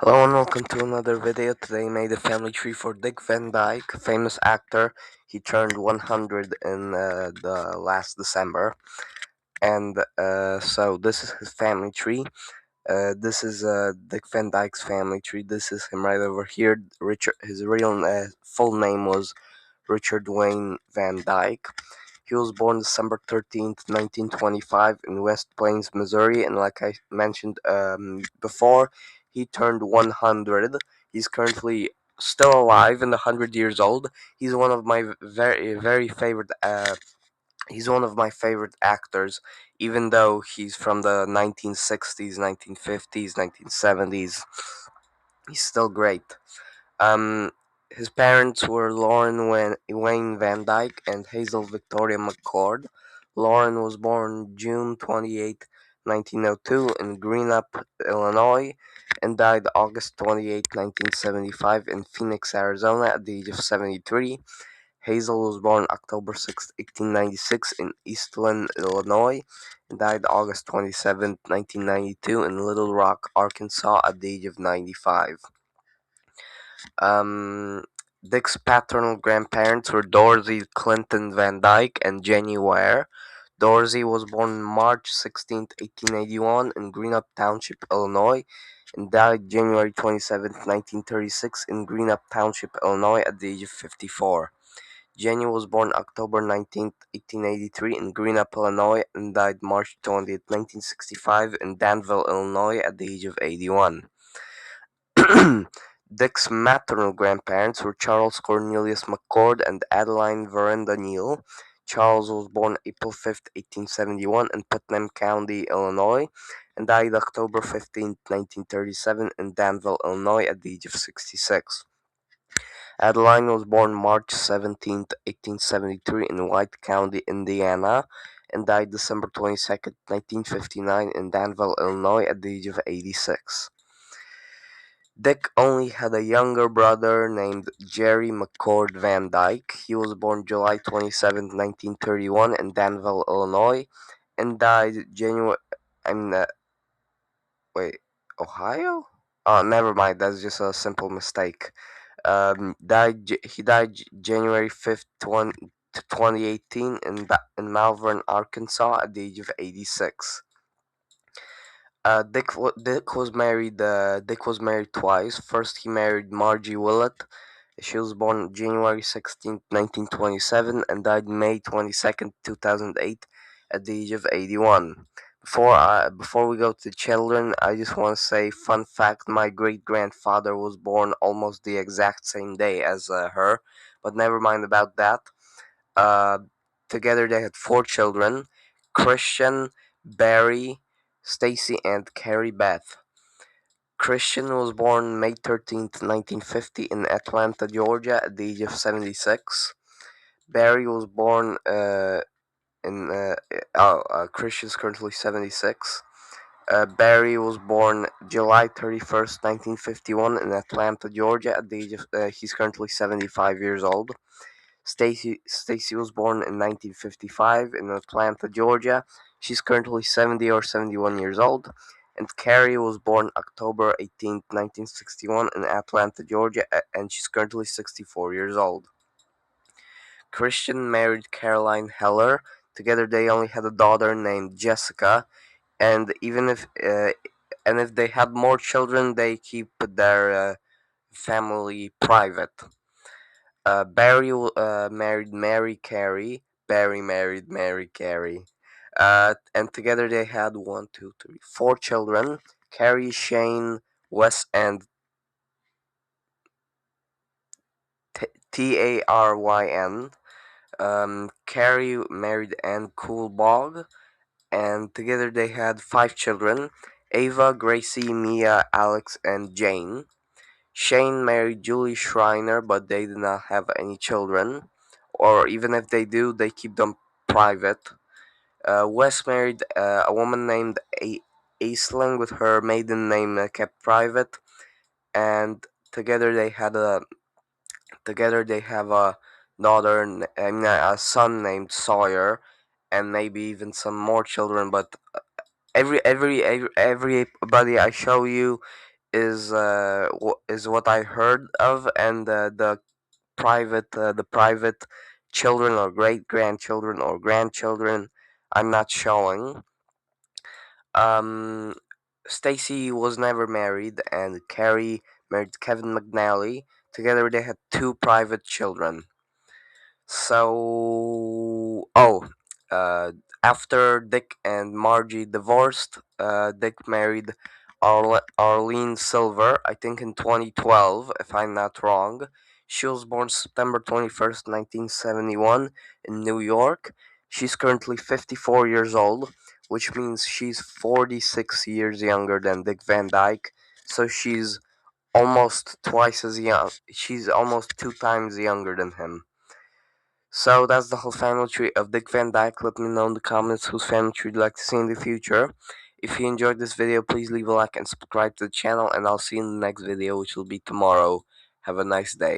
Hello and welcome to another video. Today I made a family tree for Dick Van Dyke, famous actor. He turned 100 in the last December, and so this is his family tree. This is Dick Van Dyke's family tree. This is him right over here. Richard, his real full name was Richard Wayne Van Dyke. He was born December 13th, 1925, in West Plains, Missouri, and like I mentioned before, he turned 100. He's currently still alive and 100 years old. He's one of my very favorite. He's one of my favorite actors, even though he's from the 1960s, 1950s, 1970s. He's still great. Um, his parents were Wayne Van Dyke and Hazel Victoria McCord. Lauren was born June 28, 1902, in Greenup, Illinois, and died August 28, 1975, in Phoenix, Arizona, at the age of 73. Hazel was born October 6, 1896, in Eastland, Illinois, and died August 27, 1992, in Little Rock, Arkansas, at the age of 95. Um, Dick's paternal grandparents were Dorothy Clinton Van Dyke and Jenny Ware. Dorothy was born March 16, 1881, in Greenup Township, Illinois, and died January 27, 1936, in Greenup Township, Illinois, at the age of 54. Jenny was born October 19, 1883, in Greenup, Illinois, and died March 20, 1965, in Danville, Illinois, at the age of 81. Dick's maternal grandparents were Charles Cornelius McCord and Adeline Verenda Neal. Charles was born April 5th, 1871, in Putnam County, Illinois, and died October 15th, 1937, in Danville, Illinois, at the age of 66. Adeline was born March 17th, 1873, in White County, Indiana, and died December 22nd, 1959, in Danville, Illinois, at the age of 86. Dick only had a younger brother named Jerry McCord Van Dyke. He was born July 27, 1931, in Danville, Illinois, and died January. I mean, wait, Ohio? Oh, never mind. That's just a simple mistake. He died January 5th, 2018, in Malvern, Arkansas, at the age of 86. Dick was married twice. First, he married Margie Willett. She was born January 16th, 1927, and died May 22nd, 2008, at the age of 81. Before we go to children, I just want to say, fun fact: my great grandfather was born almost the exact same day as her, but never mind about that. Uh, Together they had four children: Christian, Barry, Stacy, and Carrie Beth. Christian was born May 13th, 1950, in Atlanta, Georgia, at the age of 76. Barry was born in. Christian's currently 76. Barry was born July 31st, 1951, in Atlanta, Georgia, at the age of. He's currently 75 years old. Stacy was born in 1955 in Atlanta, Georgia. She's currently 70 or 71 years old. And Carrie was born October 18th, 1961, in Atlanta, Georgia, and she's currently 64 years old. Christian married Caroline Heller. Together they only had a daughter named Jessica, and if they had more children, they keep their family private. Barry married Mary Carey. Barry married Mary Carey. And together they had one, two, three, four children: Carrie, Shane, Wes, and Taryn. Carrie married Ann Coolbog, and together they had five children: Ava, Gracie, Mia, Alex, and Jane. Shane married Julie Schreiner, but they did not have any children, or even if they do, they keep them private. Wes married a woman named Aisling, with her maiden name kept private, and together they had a together they have a a son named Sawyer, and maybe even some more children. But everybody I show you is what I heard of, and the private children or great grandchildren or grandchildren I'm not showing. Um, Stacy was never married, and Carrie married Kevin McNally. Together, they had two private children. So, uh, after Dick and Margie divorced, Dick married Arlene Silver, I think in 2012, if I'm not wrong. She was born September 21st, 1971, in New York. She's currently 54 years old, which means she's 46 years younger than Dick Van Dyke. So she's almost twice as young. She's almost two times younger than him. So that's the whole family tree of Dick Van Dyke. Let me know in the comments whose family tree you'd like to see in the future. If you enjoyed this video, please leave a like and subscribe to the channel, and I'll see you in the next video, which will be tomorrow. Have a nice day.